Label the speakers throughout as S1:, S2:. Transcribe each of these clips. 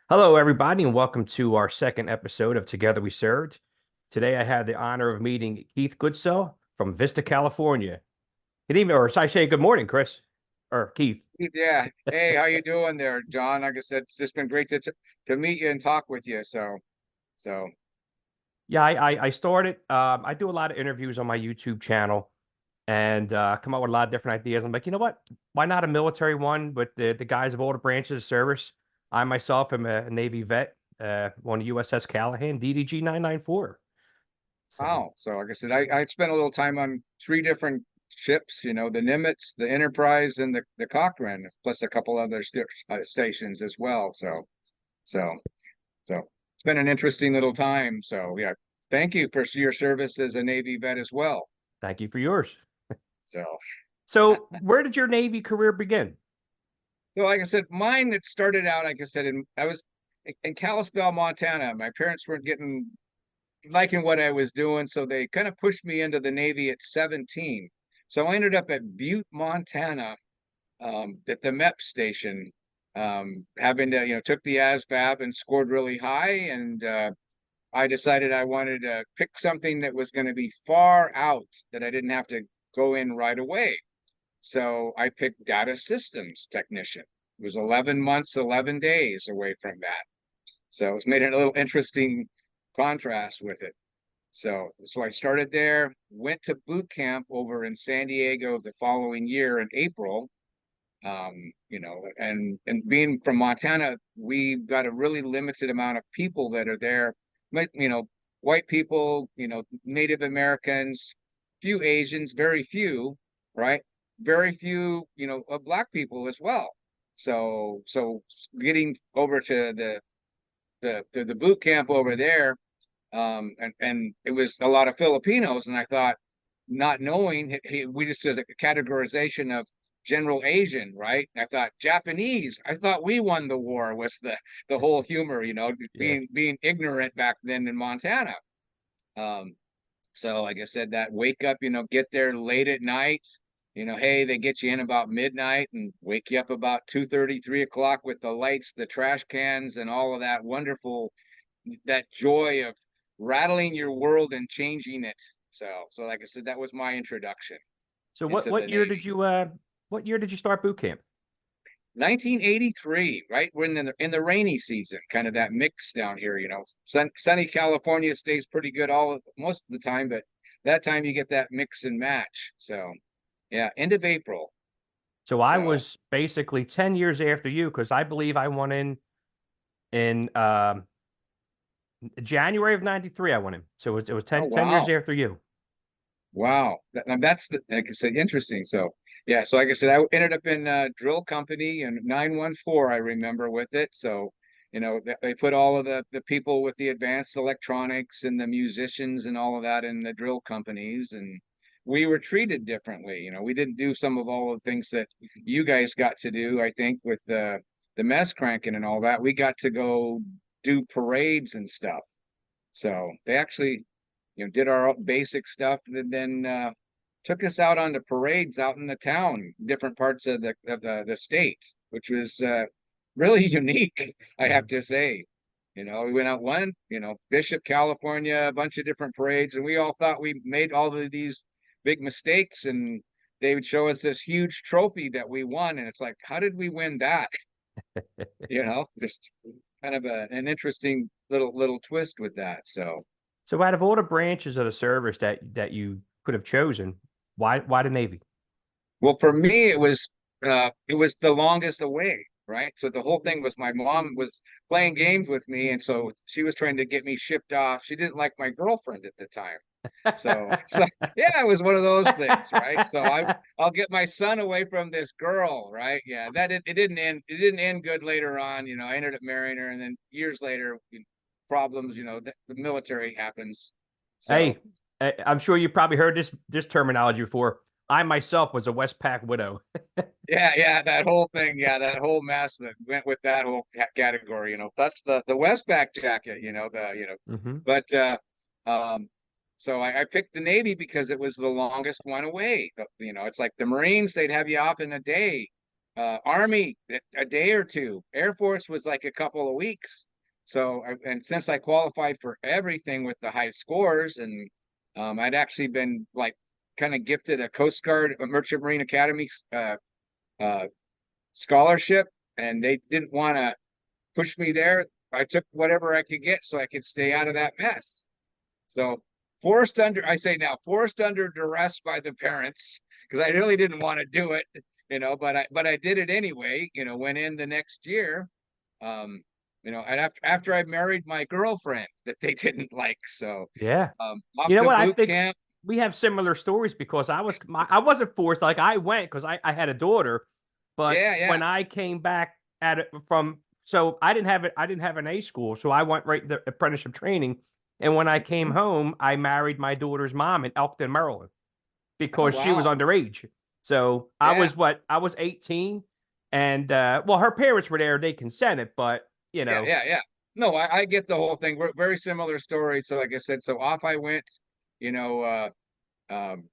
S1: Hello, everybody, and welcome to our second episode of Together We Served. Today, I had the honor of meeting Keith Goodsell from Vista, California. Good evening, or should I say good morning, Chris, or Keith.
S2: Yeah. Hey, how you doing there, John? Like I said, it's just been great to meet you and talk with you. So
S1: Yeah, I started. I do a lot of interviews on my YouTube channel and come up with a lot of different ideas. I'm like, you know what? Why not a military one with the guys of all the branches of service? I myself am a Navy vet, on the USS Callahan, DDG 994. So
S2: wow. So like I said, I spent a little time on three different ships, the Nimitz, the Enterprise, and the Cochrane, plus a couple other stations as well. So so it's been an interesting little time. So yeah, thank you for your service as a Navy vet as well.
S1: thank you for yours.
S2: So
S1: So, where did your Navy career begin?
S2: So, like I said, mine it started out, like I said, I was in Kalispell, Montana. My parents weren't getting liking what I was doing, so they kind of pushed me into the Navy at 17. So I ended up at Butte, Montana, at the MEP station, having to, took the ASVAB and scored really high, and I decided I wanted to pick something that was going to be far out that I didn't have to go in right away. So I picked data systems technician. It was 11 months, 11 days away from that. So it's made it a little interesting contrast with it. So I started there, went to boot camp over in San Diego the following year in April. And being from Montana, we've got a really limited amount of people that are there. White people, Native Americans, few Asians, very few, right? Very few, Black people as well. So getting over to the boot camp over there, and it was a lot of Filipinos, and I thought, not knowing, we just did a categorization of general Asian, right? I thought Japanese. I thought we won the war was the whole humor,
S1: Yeah.
S2: being ignorant back then in Montana. Um, so like I said, that wake up, get there late at night. Hey, they get you in about midnight and wake you up about 2:30, 3 o'clock with the lights, the trash cans, and all of that wonderful, that joy of rattling your world and changing it. So like I said, that was my introduction
S1: So what
S2: into the
S1: what year
S2: Navy.
S1: did you what year did you start boot camp?
S2: 1983, right? We're in the rainy season, kind of that mix down here. Sunny California stays pretty good most of the time, but that time you get that mix and match. So yeah, end of April.
S1: So I
S2: So
S1: was basically 10 years after you because I believe I went in January of 93 I went in. So it was
S2: oh
S1: 10 years
S2: wow.
S1: after you.
S2: Wow, that's like I said, interesting. So yeah, so like I said, I ended up in drill company and 914. I remember with it. So they put all of the people with the advanced electronics and the musicians and all of that in the drill companies, and we were treated differently. We didn't do some of all the things that you guys got to do. I think with the mess cranking and all that, we got to go do parades and stuff. So they actually, did our basic stuff, and then took us out on the parades out in the town, different parts of the state, which was really unique, I have
S1: Mhm.
S2: to say. We went out one, Bishop, California, a bunch of different parades, and we all thought we made all of these big mistakes, and they would show us this huge trophy that we won, and it's like, how did we win that? Just kind of an interesting little twist with that. So
S1: So out of all the branches of the service that you could have chosen, why the Navy?
S2: well, for me, it was the longest away, right? So the whole thing was my mom was playing games with me, and so she was trying to get me shipped off. She didn't like my girlfriend at the time. So yeah, it was one of those things, right? So I'll get my son away from this girl, right? Yeah, it didn't end good later on. I ended up marrying her, and then years later, problems, the military happens. So
S1: Hey, I'm sure you probably heard this terminology before. I myself was a Westpac widow.
S2: yeah, that whole thing, yeah, that whole mess that went with that whole category, that's the Westback jacket,
S1: Hmm.
S2: but um, so I picked the Navy because it was the longest one away. It's like the Marines, they'd have you off in a day. Army a day or two. Air Force was like a couple of weeks. So, and since I qualified for everything with the high scores, and I'd actually been like kind of gifted a Coast Guard, a Merchant Marine Academy uh, scholarship, and they didn't want to push me there. I took whatever I could get so I could stay out of that mess. So forced under, I say now, forced under duress by the parents because I really didn't want to do it, but I did it anyway. Went in the next year, um, and after I married my girlfriend that they didn't like, so
S1: Yeah. You
S2: off
S1: know
S2: to
S1: what? I
S2: boot
S1: think
S2: camp.
S1: we have similar stories because I wasn't forced. Like I went because I had a daughter, but
S2: Yeah, yeah.
S1: when I came back at it from so I didn't have it. I didn't have an A school, so I went right to apprenticeship training. And when I came
S2: Mhm.
S1: home, I married my daughter's mom in Elkton, Maryland,
S2: Oh
S1: because she was
S2: wow.
S1: underage. So
S2: Yeah,
S1: I was 18, and well, her parents were there. They consented, but you
S2: yeah,
S1: know,
S2: yeah, yeah. No, I get the whole thing. We're very similar stories. So like I said, so off I went. You know, um,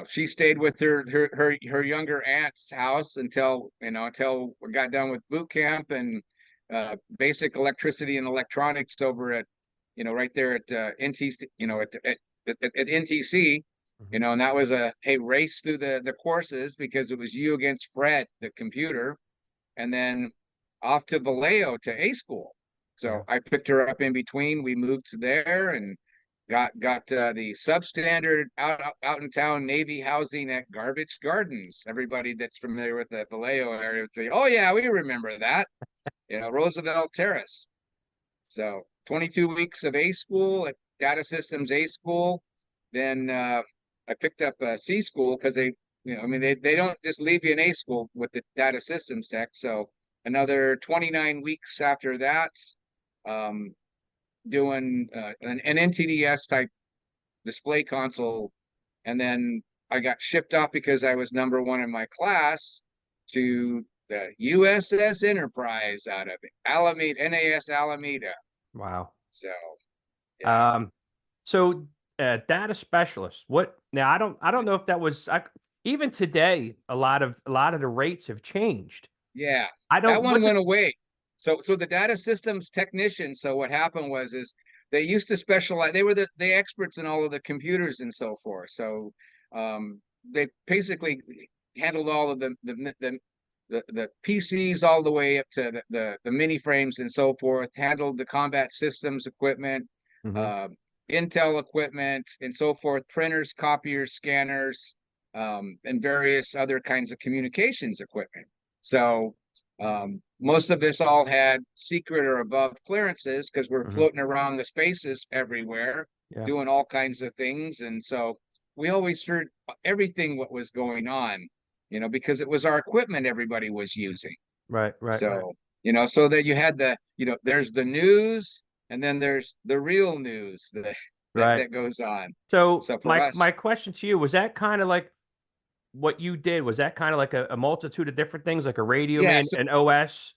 S2: she stayed with her younger aunt's house until we got done with boot camp and basic electricity and electronics over at right there at NTC, at NTC,
S1: Mhm.
S2: and that was a hey race through the courses because it was you against Fred, the computer, and then off to Vallejo to A school.
S1: Yeah,
S2: So I picked her up in between. We moved to there and got the substandard out in town Navy housing at Garbage Gardens. Everybody that's familiar with the Vallejo area would say, "Oh yeah, we remember that." Roosevelt Terrace. So 22 weeks of A school at Data Systems A school. Then I picked up a C school because I mean, they don't just leave you in A school with the Data Systems tech. So another 29 weeks after that, um, doing an NTDS type display console. And then I got shipped off because I was number one in my class to the USS Enterprise out of Alameda, NAS Alameda.
S1: wow.
S2: So yeah,
S1: Um, so data specialist. What now? I don't know if that was even today. A lot of the rates have changed.
S2: yeah,
S1: I
S2: that
S1: don't.
S2: one
S1: What's
S2: went
S1: it?
S2: away. So the data systems technician. So what happened was they used to specialize. They were the experts in all of the computers and so forth. So they basically handled all of the PCs all the way up to the mini frames and so forth. Handled the combat systems equipment,
S1: Mhm.
S2: uh, Intel equipment and so forth. Printers, copiers, scanners, and various other kinds of communications equipment. So most of this all had secret or above clearances because we're
S1: Mhm.
S2: floating around the spaces everywhere,
S1: Yeah.
S2: doing all kinds of things. And so we always heard everything what was going on, because it was our equipment everybody was using.
S1: Right. Right. Right.
S2: So, so that you had there's the news and then there's the real news that that,
S1: Right.
S2: that goes on.
S1: So
S2: So for us,
S1: my question to you was that kind of like what you did? Was that kind of like a multitude of different things, like a radio
S2: yeah.
S1: man, an OS,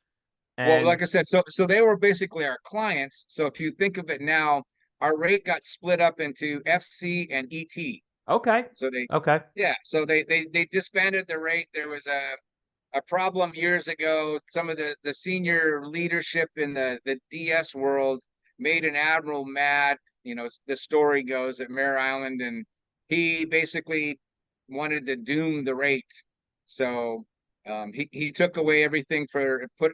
S2: Well,
S1: and
S2: like I said, so they were basically our clients. So if you think of it now, our rate got split up into FC and ET.
S1: okay,
S2: So they,
S1: okay,
S2: yeah, so they disbanded the rate. There was a problem years ago. Some of the senior leadership in the DS world made an admiral mad. The story goes at Mare Island, and he basically wanted to doom the rate. So he took away everything for put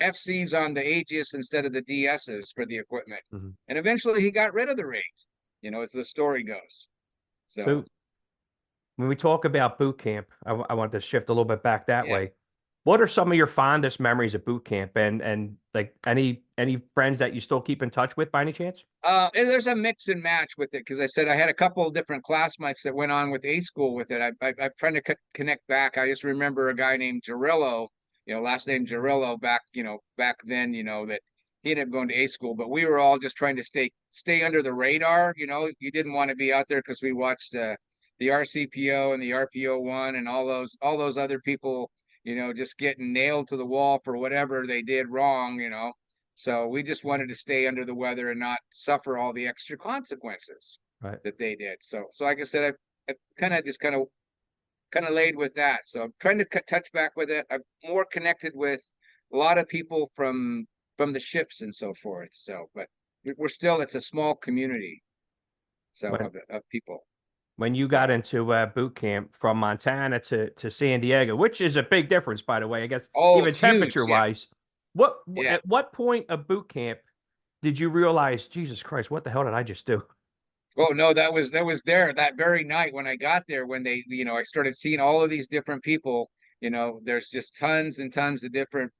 S2: FCs on the Aegis instead of the DSs for the equipment,
S1: mhm.
S2: and eventually he got rid of the rate. As the story goes. So
S1: So when we talk about boot camp, I want to shift a little bit back that
S2: yeah.
S1: way. What are some of your fondest memories of boot camp, and like any friends that you still keep in touch with by any chance?
S2: And there's a mix and match with it because I said I had a couple of different classmates that went on with A school with it. I'm trying to connect back. I just remember a guy named Jarillo, last name Jarillo back then, that he ended up going to A school, but we were all just trying to stay under the radar. You didn't want to be out there because we watched the RCPO and the RPO one and all those other people, just getting nailed to the wall for whatever they did wrong. So we just wanted to stay under the weather and not suffer all the extra consequences
S1: Right.
S2: that they did. So like I said, I kind of kind of laid with that. So I'm trying to touch back with it. I'm more connected with a lot of people from the ships and so forth. So, but we're still, it's a small community. So
S1: When
S2: of people.
S1: when you got
S2: So,
S1: into boot camp from Montana to San Diego, which is a big difference, by the way, I guess
S2: oh,
S1: even
S2: huge.
S1: temperature
S2: Yeah.
S1: wise.
S2: Yeah.
S1: At what point of boot camp did you realize, Jesus Christ, what the hell did I just do?
S2: Oh no, that was there that very night when I got there, when they, I started seeing all of these different people. There's just tons and tons of different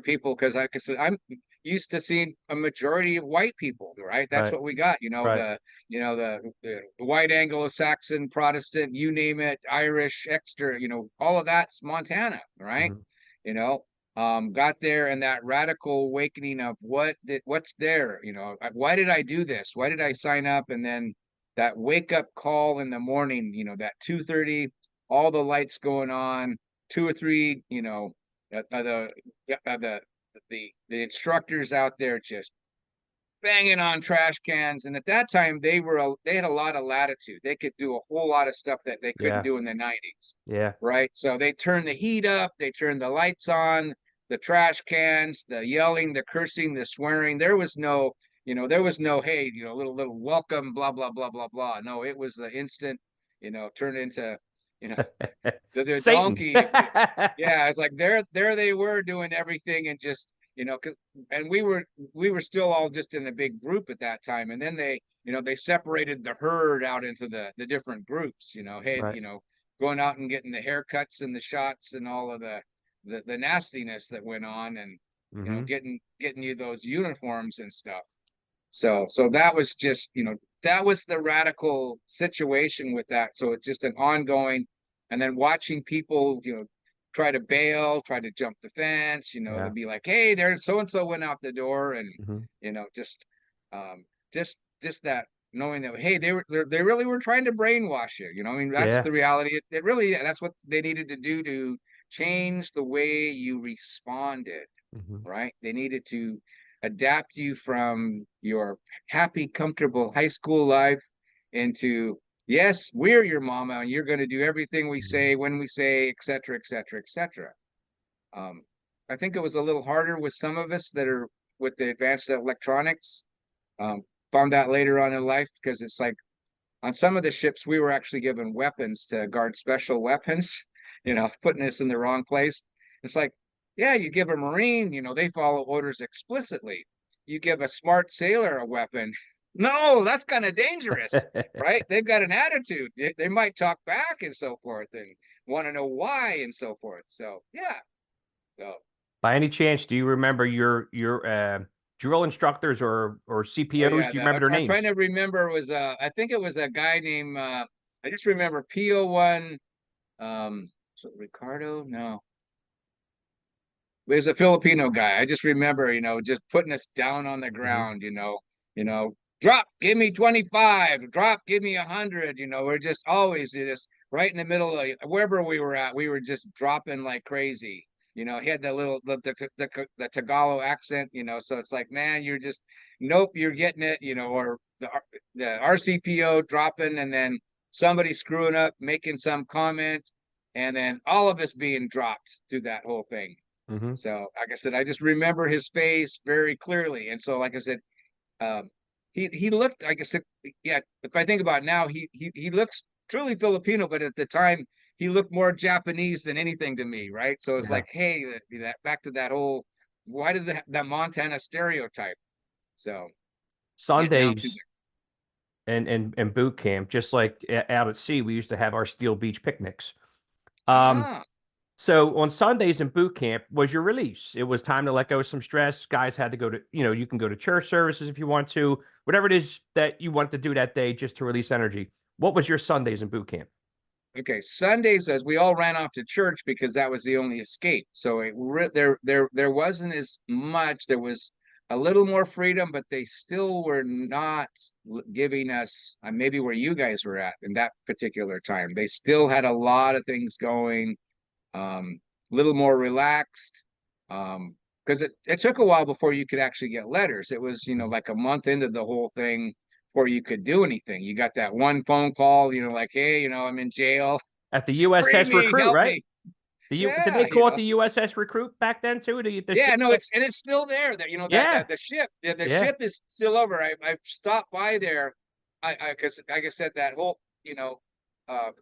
S2: people, because like I said, I'm used to seeing a majority of white people, right? That's
S1: Right,
S2: what we got.
S1: right.
S2: The white Anglo-Saxon, Protestant, you name it, Irish, extra, all of that's Montana, right?
S1: Hmm.
S2: You know, got there, and that radical awakening of what's there, why did I do this, why did I sign up, and then that wake up call in the morning, that 2:30, all the lights going on, two or three, the the instructors out there just banging on trash cans. And at that time they had a lot of latitude, they could do a whole lot of stuff that they couldn't
S1: Yeah,
S2: do in the 90s,
S1: yeah.
S2: right? So they turned the heat up, they turned the lights on, the trash cans, the yelling, the cursing, the swearing. There was no, hey, little welcome, blah blah blah blah blah. No, it was the instant, turned into, you know the
S1: Satan.
S2: donkey. Yeah, it's like there they were doing everything, and just, and we were still all just in a big group at that time. And then they separated the herd out into the different groups. Hey,
S1: Right.
S2: going out and getting the haircuts and the shots and all of the nastiness that went on, and
S1: Hmm.
S2: getting you those uniforms and stuff. So that was just, that was the radical situation with that. So it's just an ongoing, and then watching people, try to bail, try to jump the fence, to
S1: Yeah.
S2: be like, hey, there's so and so went out the door, and
S1: Hmm.
S2: just just that, knowing that, hey, they really were trying to brainwash you. I mean, that's
S1: Yeah.
S2: the reality. It really, that's what they needed to do to change the way you responded,
S1: Hmm.
S2: right? They needed to adapt you from your happy, comfortable high school life into, yes, we're your mama, and you're going to do everything we
S1: Hmm.
S2: say when we say, et cetera, et cetera, et cetera. Um, I think it was a little harder with some of us that are with the advanced electronics. Um, Found that later on in life, because it's like on some of the ships, we were actually given weapons to guard special weapons, putting us in the wrong place. It's like, yeah, you give a Marine, they follow orders explicitly. You give a smart sailor a weapon. No, that's kind of dangerous, right? They've got an attitude. They might talk back and so forth, and want to know why and so forth. So, yeah. So,
S1: By any chance, do you remember your drill instructors or
S2: oh
S1: CPOs?
S2: yeah,
S1: Do you remember their
S2: I'm trying
S1: names?
S2: to remember. Was I think it was a guy named, I just remember PO1. So Ricardo? No, he was a Filipino guy. I just remember, just putting us down on the
S1: Hmm.
S2: ground. You know, drop, give me 25. Drop, give me 100. We're just always just right in the middle of wherever we were at. We were just dropping like crazy. He had the little the Tagalog accent. So it's like, man, you're just, nope, you're getting it. Or the RCPO dropping, and then somebody screwing up, making some comment, and then all of us being dropped through that whole thing.
S1: Hmm.
S2: So, like I said, I just remember his face very clearly. And so, like I said, um, he looked, like I said, yeah. If I think about it now, he looks truly Filipino, but at the time he looked more Japanese than anything to me, right? So it's
S1: Yeah.
S2: like, hey, that back to that whole, why did that Montana stereotype? So getting out to
S1: Sundays and boot camp, just like out at sea, we used to have our Steel Beach picnics. Um,
S2: ah
S1: so on Sundays in boot camp was your release. It was time to let go of some stress. Guys had to go to, you can go to church services if you want to, whatever it is that you want to do that day just to release energy. What was your Sundays in boot camp?
S2: Okay, Sundays, as we all ran off to church because that was the only escape. So there wasn't as much. There was a little more freedom, but they still were not giving us, maybe where you guys were at in that particular time. They still had a lot of things going, a little more relaxed. Because it took a while before you could actually get letters. It was, like a month into the whole thing before you could do anything. You got that one phone call, like, hey, I'm in jail.
S1: At the
S2: Free
S1: USS
S2: me,
S1: Recruit,
S2: help
S1: right?
S2: me.
S1: Did they
S2: Yeah,
S1: call it the USS Recruit back then too? The
S2: yeah,
S1: ship
S2: no,
S1: that,
S2: it's still there. That
S1: yeah,
S2: the ship, the
S1: yeah,
S2: ship is still over. I've stopped by there. I because like I said, that whole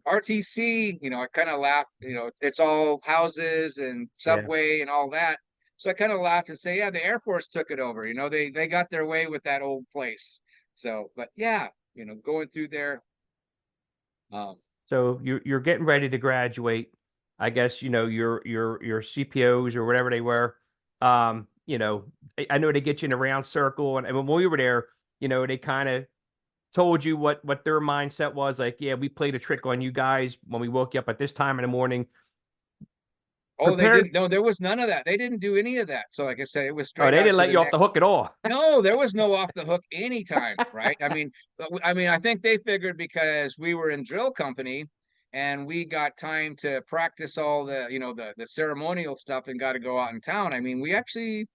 S2: RTC, I kind of laughed. It's all houses and
S1: yeah.
S2: subway and all that. So I kind of laughed and say, yeah, the Air Force took it over. They got their way with that old place. So, but yeah, going through there. Um,
S1: So you're getting ready to graduate. I guess your CPOs or whatever they were. I know they get you in a round circle, and when we were there, they kind of told you what their mindset was. Like, yeah, we played a trick on you guys when we woke you up at this time in the morning.
S2: oh, they
S1: Prepared.
S2: didn't. No, there was none of that. They didn't do any of that. So, like I said, it was
S1: Oh,
S2: straight
S1: they
S2: out
S1: didn't
S2: to
S1: let
S2: the
S1: you off the
S2: next.
S1: hook at all.
S2: No, there was no off the hook anytime, right? I think they figured because we were in drill company and we got time to practice all the ceremonial stuff and got to go out in town. I mean, we actually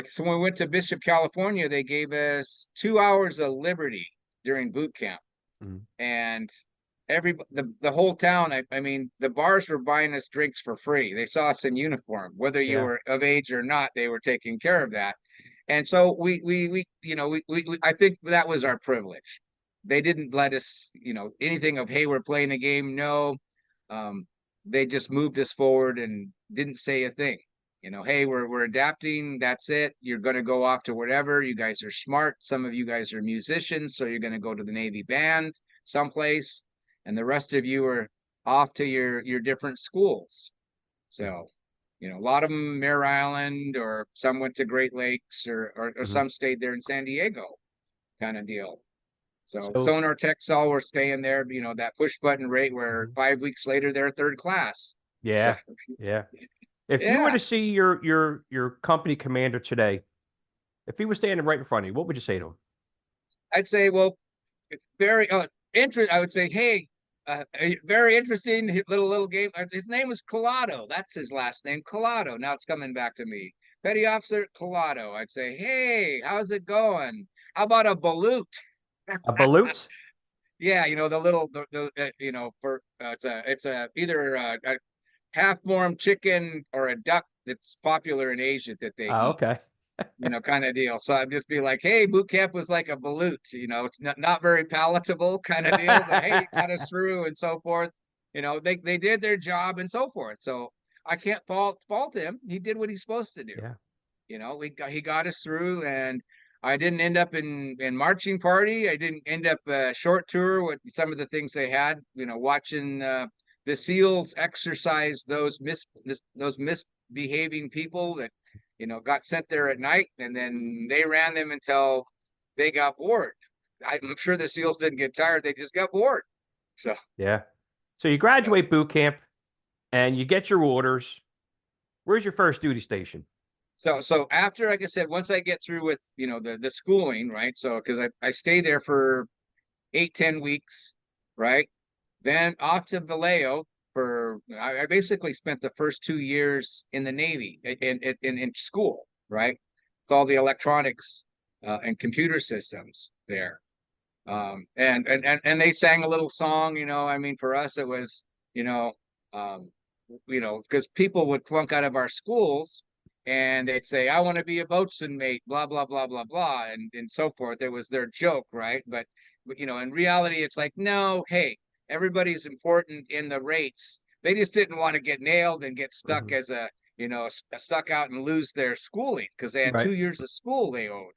S2: so when we went to Bishop, California, they gave us 2 hours of liberty during boot camp,
S1: Mhm.
S2: and the whole town. I mean, the bars were buying us drinks for free. They saw us in uniform, whether you
S1: Yeah.
S2: were of age or not. They were taking care of that. And so I think that was our privilege. They didn't let us, anything of, hey, we're playing a game. No, um, they just moved us forward and didn't say a thing. Hey, we're adapting. That's it. You're going to go off to whatever. You guys are smart. Some of you guys are musicians, so you're going to go to the Navy band someplace, and the rest of you are off to your different schools. So a lot of them Mare Island, or some went to Great Lakes, or
S1: Mhm.
S2: some stayed there in San Diego, kind of deal. So
S1: So,
S2: sonar techs all were staying there, that push button rate where
S1: mhm.
S2: 5 weeks later they're third class. So
S1: Yeah, yeah. If you were
S2: yeah,
S1: to see your company commander today, if he was standing right in front of you, what would you say to him?
S2: I'd say, well, it's very interesting. I would say, hey, a very interesting little game. His name was Collado. That's his last name, Collado. Now it's coming back to me. Petty Officer Collado. I'd say, hey, how's it going? How about a balut?
S1: A balut?
S2: Yeah, the little for it's a either a half formed chicken or a duck that's popular in Asia that they
S1: Oh,
S2: eat,
S1: okay.
S2: kind of deal. So I'd just be like, hey, boot camp was like a balut, it's not very palatable kind of deal, but hey, it got us through and so forth. They did their job and so forth. So I can't fault him. He did what he's supposed to do.
S1: Yeah.
S2: He got us through, and I didn't end up in marching party. I didn't end up a short tour with some of the things they had. Watching the SEALs exercise those misbehaving people that got sent there at night, and then they ran them until they got bored. I'm sure the SEALs didn't get tired; they just got bored. So,
S1: Yeah. So you
S2: but
S1: graduate boot camp and you get your orders. Where's your first duty station?
S2: so after, like I said, once I get through with the schooling, right? So because I stay there for 8-10 weeks, right? Then off to Vallejo for I basically spent the first 2 years in the Navy in school, right? With all the electronics and computer systems there. And they sang a little song, I mean, for us it was, um, because people would flunk out of our schools and they'd say, I want to be a boatswain mate, blah, blah, blah, blah, blah, and so forth. It was their joke, right? But in reality, it's like, no, hey, everybody's important in the rates. They just didn't want to get nailed and get stuck
S1: Mhm.
S2: as stuck out and lose their schooling because they had
S1: Right.
S2: 2 years of school they owed.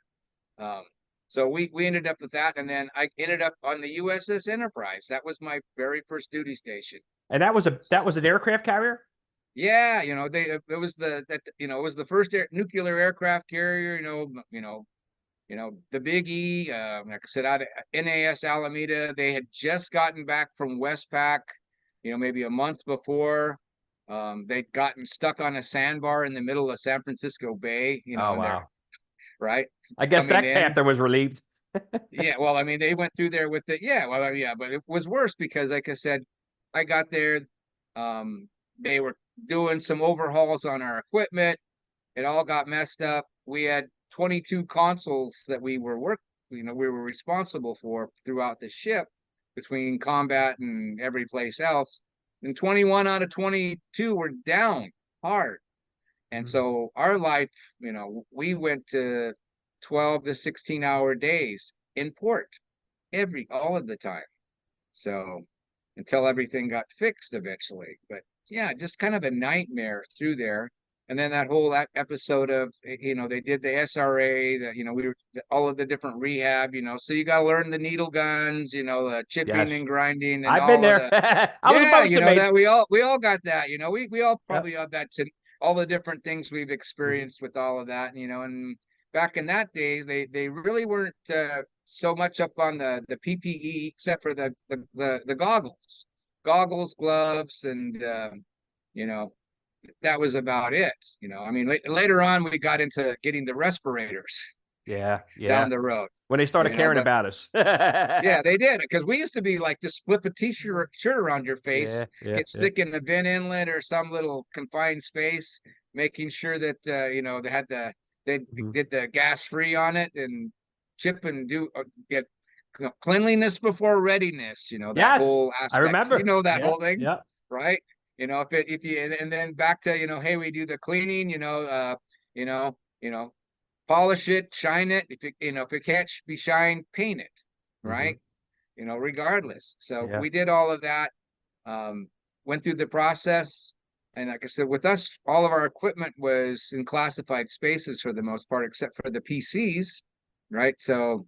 S2: Um, so we ended up with that, and then I ended up on the USS Enterprise. That was my very first duty station.
S1: And that was an aircraft carrier?
S2: Yeah, it was it was the first nuclear aircraft carrier. The Big E. Like I said, out of NAS Alameda, they had just gotten back from Westpac. Maybe a month before. They'd gotten stuck on a sandbar in the middle of San Francisco Bay.
S1: Oh,
S2: And they're
S1: wow.
S2: right
S1: I guess
S2: coming
S1: that
S2: in.
S1: captain was relieved.
S2: Yeah, well, I mean, they went through there with it. Yeah, well, yeah, but it was worse because, like I said, I got there. They were doing some overhauls on our equipment. It all got messed up. We had 22 consoles that we were responsible for throughout the ship between combat and every place else. and 21 out of 22 were down hard. And so our life, we went to 12 to 16-hour days in port all of the time. So until everything got fixed eventually. But yeah, just kind of a nightmare through there. And then that whole episode of, they did the SRA, that, we were all of the different rehab, so you got to learn the needle guns, chipping
S1: Yes.
S2: and grinding and
S1: I've been
S2: all of
S1: there.
S2: the,
S1: I was a
S2: yeah,
S1: boatswain, mate.
S2: that we all got that, we all
S1: Yep.
S2: probably have that to all the different things we've experienced with all of that, and back in that days, they really weren't so much up on the PPE except for the goggles, gloves, and you know, that was about it. I mean, later on we got into getting the respirators
S1: Yeah.
S2: down
S1: Yeah.
S2: the road.
S1: When they started caring
S2: But
S1: about us.
S2: yeah, they did, because we used to be like, just flip a shirt around your face,
S1: Yeah. Yeah.
S2: get
S1: Yeah.
S2: stick in the vent inlet or some little confined space, making sure that they
S1: Mhm.
S2: did the gas free on it, and chip and do get cleanliness before readiness. That
S1: Yes.
S2: whole
S1: I
S2: aspect.
S1: remember.
S2: That
S1: Yeah.
S2: whole thing,
S1: Yeah.
S2: right? If you, and then back to, hey, we do the cleaning. You know, you know, polish it, shine it. If it can't be shined, paint it,
S1: Hmm.
S2: right? Regardless. So
S1: Yeah.
S2: we did all of that, um, went through the process. And like I said, with us, all of our equipment was in classified spaces for the most part, except for the PCs, right? So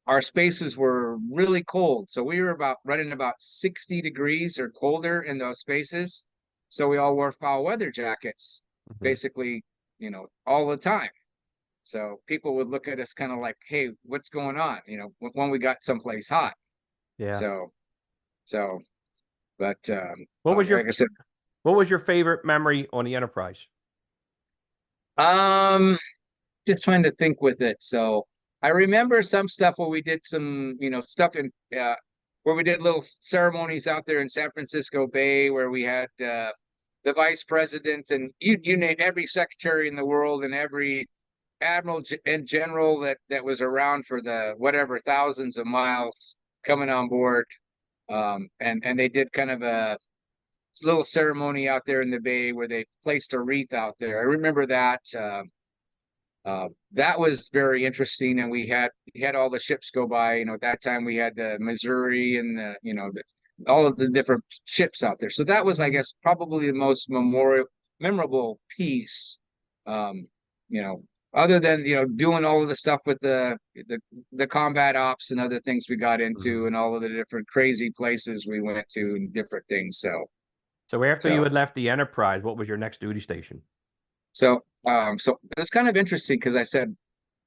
S2: our spaces were really cold. So we were running about 60 degrees or colder in those spaces. So we all wore foul weather jackets,
S1: Hmm.
S2: basically, all the time. So people would look at us kind of like, hey, what's going on? When we got someplace hot.
S1: Yeah.
S2: So, so, but
S1: What was your
S2: like I said,
S1: What was your favorite memory on the Enterprise?
S2: um, just trying to think with it. So I remember some stuff where we did some, stuff in where we did little ceremonies out there in San Francisco Bay, where we had the vice president and you name every secretary in the world and every admiral and general that was around for the whatever thousands of miles coming on board. And they did kind of a little ceremony out there in the bay where they placed a wreath out there. I remember that. That was very interesting, and we had all the ships go by. At that time we had the Missouri and all of the different ships out there. So that was, I guess, probably the most memorable piece. Um, you know, Other than doing all of the stuff with the combat ops and other things we got into,
S1: Mhm.
S2: and all of the different crazy places we went to and different things.
S1: So after you
S2: So
S1: had left the Enterprise, what was your next duty station?
S2: so it's kind of interesting, because I said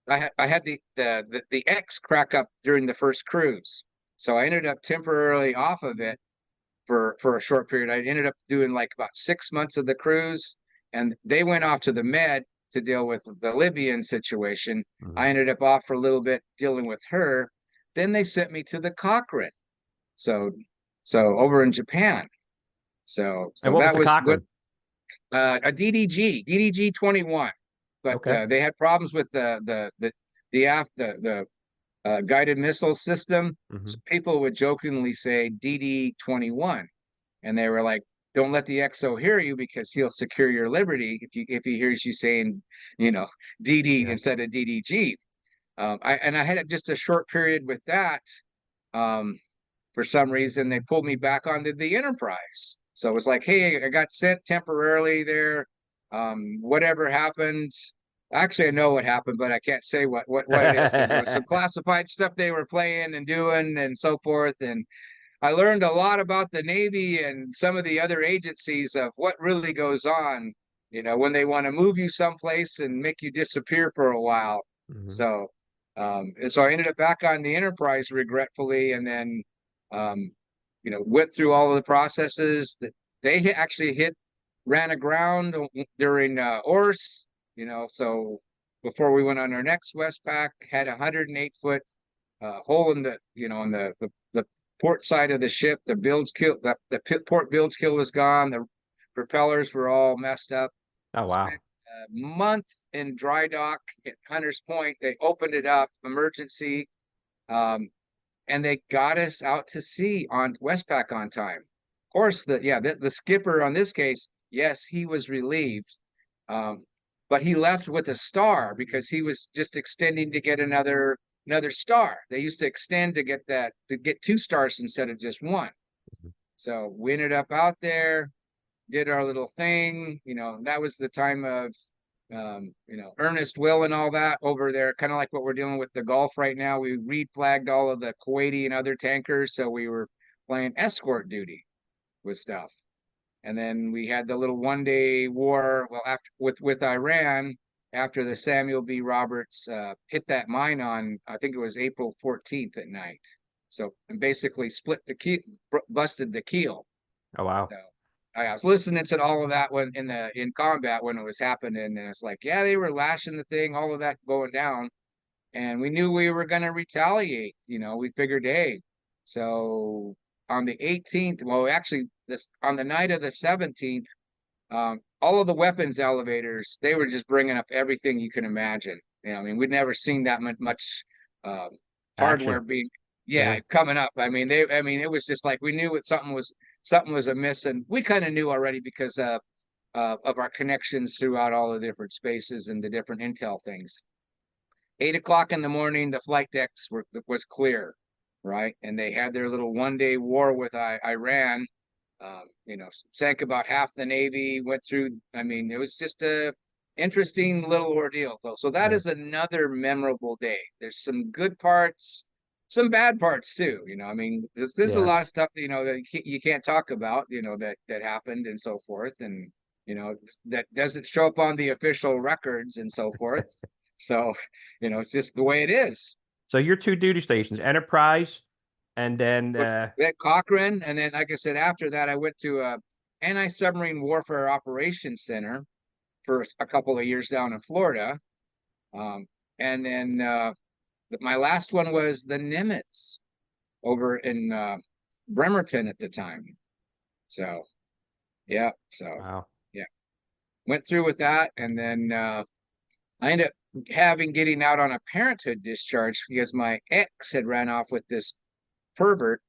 S2: I had the X crack up during the first cruise, so I ended up temporarily off of it for a short period. I ended up doing like about 6 months of the cruise, and they went off to the Med to deal with the Libyan situation. I
S1: Mhm.
S2: ended up off for a little bit dealing with her. Then they sent me to the Cochrane, so so over in Japan. So
S1: And
S2: so
S1: what was
S2: that
S1: the
S2: was what
S1: Cochrane?
S2: a DDG 21, but
S1: Okay.
S2: they had problems with the guided missile system.
S1: Hmm.
S2: So people would jokingly say DD-21, and they were like, "Don't let the XO hear you, because he'll secure your liberty if he hears you saying, DD
S1: Yeah.
S2: instead of DDG." I had just a short period with that. Um, for some reason, they pulled me back onto the Enterprise. So it was like, hey, I got sent temporarily there. Whatever happened. Actually, I know what happened, but I can't say what it is, because there was some classified stuff they were playing and doing and so forth. And I learned a lot about the Navy and some of the other agencies of what really goes on, when they want to move you someplace and make you disappear for a while.
S1: Mhm.
S2: So, and so I ended up back on the Enterprise, regretfully, and then, um, went through all of the processes that they actually ran aground during ORS, so before we went on our next Westpac, had a 108-foot hole in the port side of the ship. The bilge kill, the port bilge kill was gone. The propellers were all messed up.
S1: Oh,
S2: Spent
S1: wow.
S2: a month in dry dock at Hunters Point. They opened it up, emergency, um, and they got us out to sea on Westpac on time. course, the skipper on this case, yes, he was relieved, but he left with a star because he was just extending to get another star. They used to extend to get 2 stars instead of just one. So we ended up out there, did our little thing. That was the time of Ernest Will and all that over there, kind of like what we're dealing with the Gulf right now. We reflagged all of the Kuwaiti and other tankers, so we were playing escort duty with stuff. And then we had the little 1-day war, well, after with Iran, after the Samuel B. Roberts hit that mine on, I think it was April 14th at night. So, and basically split the keel, busted the keel.
S1: Oh, wow.
S2: So I was listening to all of that when in combat when it was happening, and it's like, yeah, they were lashing the thing, all of that going down, and we knew we were going to retaliate. We figured, hey, so on the 18th, well, actually, on the night of the 17th, all of the weapons elevators, they were just bringing up everything you can imagine. I mean, we'd never seen that much hardware
S1: Action.
S2: being,
S1: Yeah.
S2: coming up. I mean, it was just like we knew something was amiss, and we kind of knew already because of our connections throughout all the different spaces and the different intel things. 8 o'clock in the morning, the flight decks was clear, right? And they had their little 1-day war with Iran. Sank about half the Navy, went through. I mean, it was just a interesting little ordeal, though. So that
S1: Yeah.
S2: is another memorable day. There's some good parts, some bad parts too. I mean, there's a
S1: Yeah.
S2: lot of stuff that you can't talk about. That happened and so forth, and that doesn't show up on the official records and so forth. So, it's just the way it is.
S1: So your two duty stations, Enterprise, and then
S2: At Cochrane, and then, like I said, after that, I went to anti-submarine warfare operations center for a couple of years down in Florida, and then my last one was the Nimitz over in Bremerton at the time. So yeah,
S1: wow.
S2: yeah, went through with that, and then I ended up getting out on a parenthood discharge because my ex had ran off with this pervert,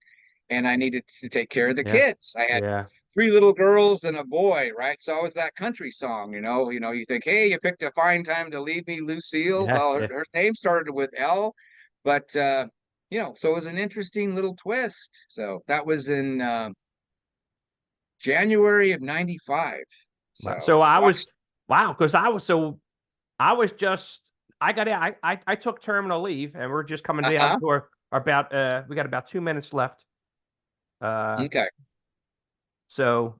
S2: and I needed to take care of the
S1: Yeah.
S2: kids. I had
S1: Yeah.
S2: 3 little girls and a boy, right? So it was that country song, you think, hey, you picked a fine time to leave me, Lucille.
S1: Yeah.
S2: Well,
S1: Yeah.
S2: her name started with L, but so it was an interesting little twist. So that was in January of '95.
S1: Wow.
S2: So
S1: So I was
S2: watched.
S1: wow, because I was just I took terminal leave and we're just coming down
S2: Uh-huh.
S1: to our about we got about 2 minutes left. Uh
S2: Okay.
S1: so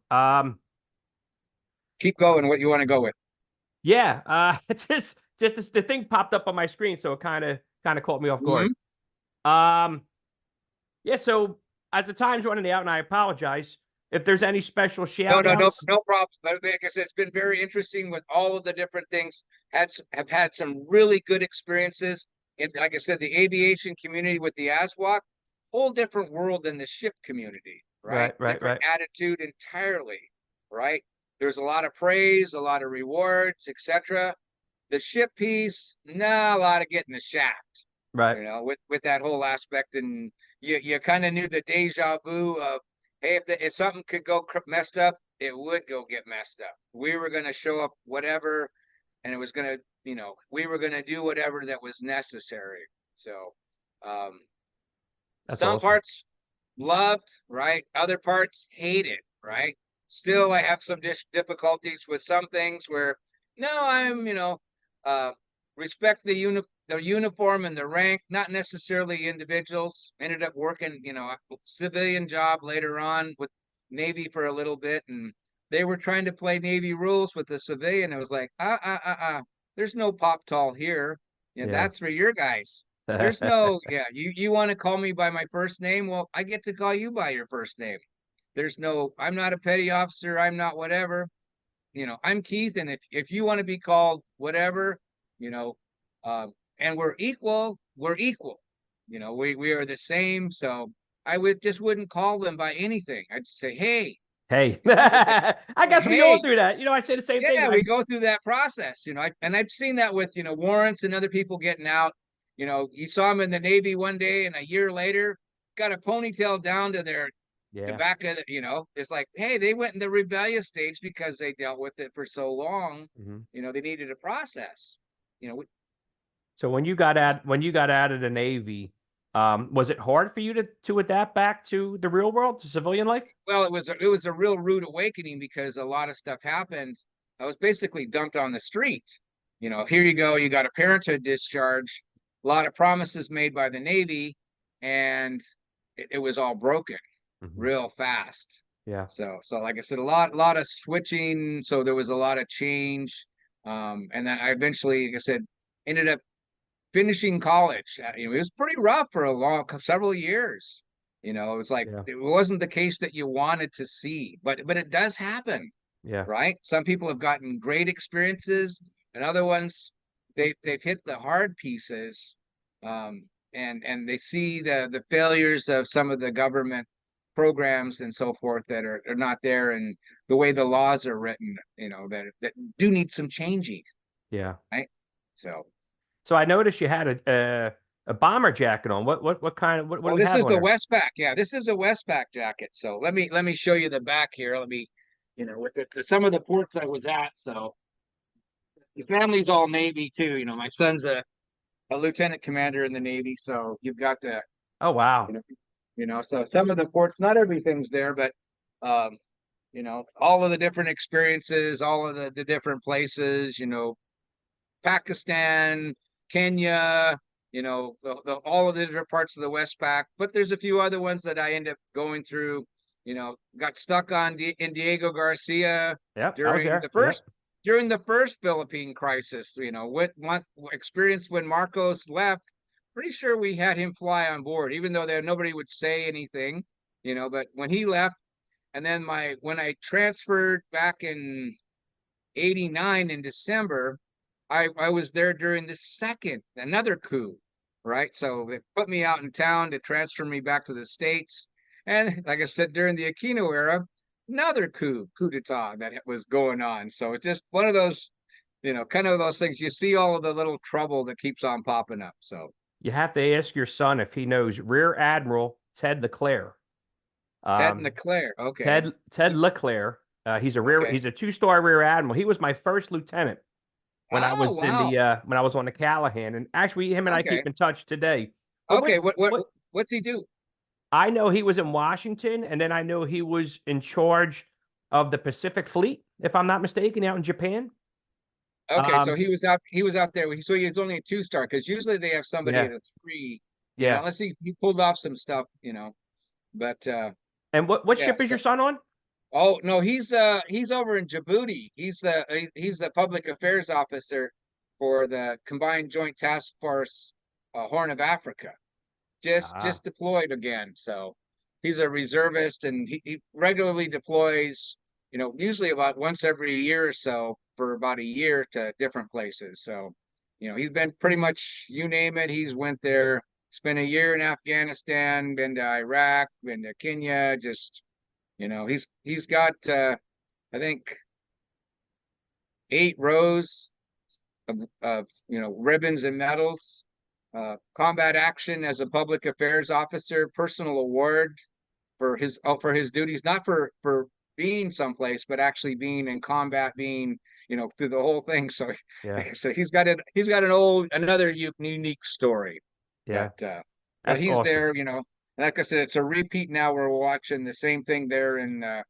S2: Keep going. What you want to go with?
S1: yeah, it's just the thing popped up on my screen, so it kind of caught me off guard.
S2: Hmm.
S1: Um yeah, so as the time's running out, and I apologize if there's any special
S2: No,
S1: shout
S2: no, no,
S1: outs.
S2: no problem. Like I said, it's been very interesting with all of the different things. Have had some really good experiences. And like I said, the aviation community with the ASWAC, whole different world than the ship community, right?
S1: Right, right,
S2: Different
S1: right,
S2: attitude entirely, right? There's a lot of praise, a lot of rewards, etc. The ship piece, nah, a lot of getting the shaft,
S1: right.
S2: with that whole aspect. And you kind of knew the deja vu of, hey, if something could go messed up, it would go get messed up. We were going to show up whatever, and it was going to, we were going to do whatever that was necessary. So um,
S1: That's
S2: some
S1: awesome.
S2: parts loved, right? Other parts hated, right? Still, I have some difficulties with some things where, no, I'm, uh, respect the uniform and the rank, not necessarily individuals. Ended up working, a civilian job later on with Navy for a little bit, and they were trying to play Navy rules with the civilian. It was like, there's no pop tall here.
S1: Yeah.
S2: That's for your guys. There's no, yeah, you want to call me by my first name? Well, I get to call you by your first name. There's no, I'm not a petty officer. I'm not whatever. I'm Keith, and if you want to be called whatever, you know, and we're equal, we're equal. We are the same. So I wouldn't call them by anything. I'd say, hey,
S1: Hey,
S2: just like,
S1: I guess we all
S2: hey,
S1: do that. I say the same thing.
S2: yeah, we go through that process. And I've seen that with warrants and other people getting out. You saw them in the Navy one day, and a year later, got a ponytail down to their
S1: Yeah.
S2: back in, it's like, hey, they went in the rebellious stage because they dealt with it for so long.
S1: Hmm.
S2: They needed a process. You know,
S1: So when you got out of the Navy, was it hard for you to adapt back to the real world, to civilian life?
S2: well, it was a real rude awakening because a lot of stuff happened. I was basically dumped on the street. Here you go, you got a parenthood discharge, a lot of promises made by the Navy, and it was all broken
S1: Hmm.
S2: real fast.
S1: Yeah.
S2: So like I said, a lot of switching. So there was a lot of change. And then I eventually, like I said, ended up finishing college. It was pretty rough for several years. It was like
S1: Yeah.
S2: it wasn't the case that you wanted to see, but it does happen,
S1: Yeah.
S2: right? Some people have gotten great experiences, and other ones they've hit the hard pieces, and they see the failures of some of the government programs and so forth that are not there, and the way the laws are written, that do need some changing,
S1: Yeah.
S2: right? So.
S1: So I noticed you had a bomber jacket on. What kind of what do
S2: Oh,
S1: we
S2: this
S1: have
S2: is
S1: on
S2: the
S1: there?
S2: Westpac. Yeah, this is a Westpac jacket. So let me show you the back here. Let me, with some of the ports I was at. So the family's all Navy too. My son's a lieutenant commander in the Navy. So you've got the,
S1: Oh
S2: you
S1: wow.
S2: know, so some of the ports, not everything's there, but all of the different experiences, all of the different places, Pakistan, Kenya, all of the different parts of the Westpac. But there's a few other ones that I end up going through. Got stuck in Diego Garcia
S1: Yep, I was
S2: during the
S1: there.
S2: first
S1: Yep.
S2: during the first Philippine crisis. What experienced when Marcos left. Pretty sure we had him fly on board, even though nobody would say anything. But when he left, and then when I transferred back in '89 in December, I was there during the another coup, right? So they put me out in town to transfer me back to the States. And like I said, during the Aquino era, another coup d'etat that was going on. So it's just one of those, kind of those things. You see all of the little trouble that keeps on popping up. So
S1: You have to ask your son if he knows Rear Admiral Ted LeClaire.
S2: Ted
S1: Um,
S2: LeClaire, okay,
S1: Ted LeClaire.
S2: okay.
S1: He's a two-star Rear Admiral. He was my first lieutenant
S2: Oh wow,
S1: when I was on the Callahan, and actually him and I
S2: okay,
S1: keep in touch today. But
S2: okay. What what
S1: what
S2: what's he do?
S1: I know he was in Washington, and then I know he was in charge of the Pacific Fleet, if I'm not mistaken, out in Japan.
S2: Okay, so
S1: Um,
S2: he was out there. So he was only a two-star because usually they have somebody
S1: yeah,
S2: at a three.
S1: yeah.
S2: Unless he pulled off some stuff. But
S1: And what
S2: yeah.
S1: ship is your
S2: So
S1: son on?
S2: oh no, he's over in Djibouti. He's the public affairs officer for the Combined Joint Task Force, Horn of Africa. Just
S1: Ah,
S2: just deployed again. So he's a reservist, and he regularly deploys. Usually about once every year or so for about a year to different places. So he's been pretty much, you name it, he's went there. Spent a year in Afghanistan, been to Iraq, been to Kenya. Just he's got I think 8 rows of ribbons and medals, combat action as a public affairs officer, personal award for his duties, not for being someplace, but actually being in combat, being through the whole thing. So,
S1: yeah,
S2: like I said, he's got it. He's got another unique story,
S1: yeah.
S2: but
S1: That's
S2: he's
S1: awesome.
S2: there. Like I said, it's a repeat now. We're watching the same thing there in uh,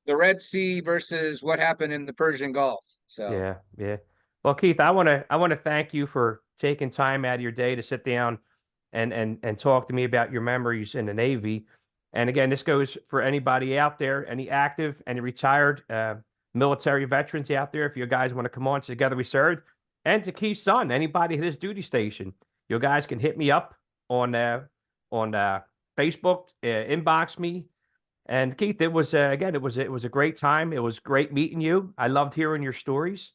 S2: the Red Sea versus what happened in the Persian Gulf. So
S1: Yeah, yeah. Well, Keith, I want to thank you for taking time out of your day to sit down and talk to me about your memories in the Navy. And again, this goes for anybody out there, any active, any retired military veterans out there. If you guys want to come on Together We Served, and to Keith's son, anybody at his duty station, you guys can hit me up on uh, on Facebook, inbox me, and Keith, it was again, it was a great time. It was great meeting you. I loved hearing your stories,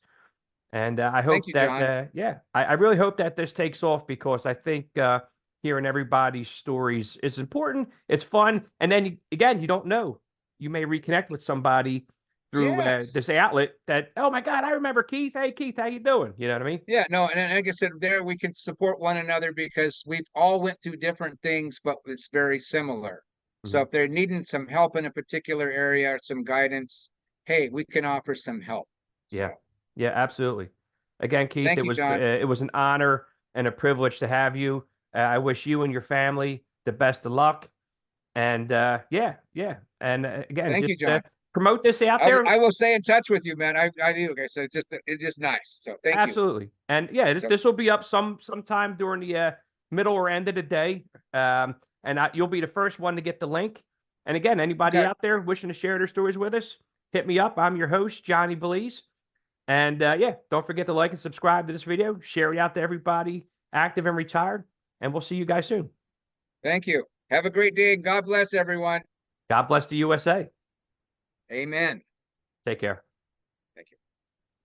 S1: and I
S2: thank
S1: hope
S2: you,
S1: that
S2: John.
S1: yeah, I really hope that this takes off because I think hearing everybody's stories is important. It's fun, and then again, you don't know, you may reconnect with somebody through
S2: Yes.
S1: this outlet that oh my God, I remember Keith. Hey Keith, how you doing? You know what I mean?
S2: Yeah, no, and like I said, there we can support one another because we've all went through different things, but it's very similar. So
S1: Mhm.
S2: if they're needing some help in a particular area or some guidance, hey, we can offer some help.
S1: Yeah.
S2: So
S1: Yeah, absolutely. Again, Keith,
S2: thank you, John.
S1: it was an honor and a privilege to have you. I wish you and your family the best of luck. And yeah, yeah. And again,
S2: Thank you,
S1: just
S2: John.
S1: promote this out there.
S2: I will stay in touch with you, man. I do. Okay, so it's just nice. So thank you.
S1: Absolutely. And yeah,
S2: So
S1: this will be up sometime during the middle or end of the day. And you'll be the first one to get the link. And again, anybody
S2: okay,
S1: out there wishing to share their stories with us, hit me up. I'm your host, Johnny Belize. And yeah, don't forget to like and subscribe to this video. Share it out to everybody active and retired. And we'll see you guys soon.
S2: thank you. Have a great day and God bless everyone.
S1: God bless the USA.
S2: Amen.
S1: Take care.